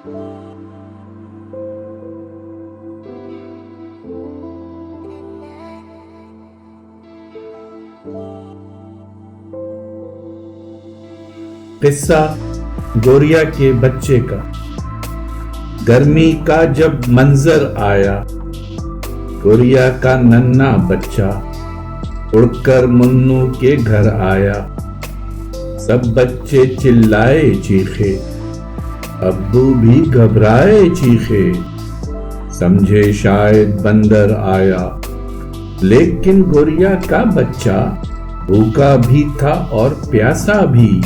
قصہ گوریا کے بچے کا۔ گرمی کا جب منظر آیا، گوریا کا ننھا بچہ اڑ کر منو کے گھر آیا۔ سب بچے چلائے چیخے، ابو بھی گھبرائے چیخے، سمجھے شاید بندر آیا۔ لیکن گوریا کا بچہ بھوکا بھی تھا اور پیاسا بھی،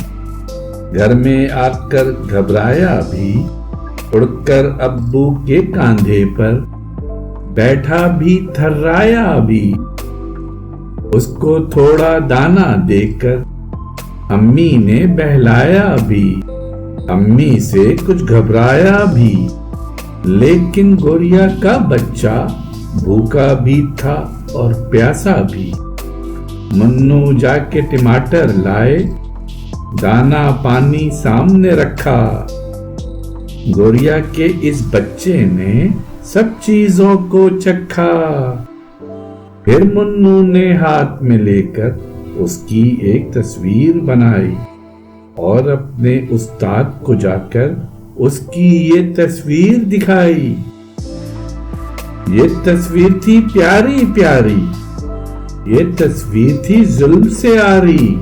گھر میں آ کر گھبرایا بھی، اڑ کر ابو کے کاندھے پر بیٹھا بھی تھرایا بھی۔ اس کو تھوڑا دانا دے کر امی نے بہلایا بھی، امی سے کچھ گھبرایا بھی۔ لیکن گوریا کا بچہ بھوکا بھی تھا اور پیاسا بھی۔ منو جا کے ٹماٹر لائے، دانا پانی سامنے رکھا۔ گوریا کے اس بچے نے سب چیزوں کو چکھا۔ پھر منو نے ہاتھ میں لے کر اس کی ایک تصویر بنائی اور اپنے استاد کو جا کر اس کی یہ تصویر دکھائی۔ یہ تصویر تھی پیاری پیاری، یہ تصویر تھی ظلم سے آری۔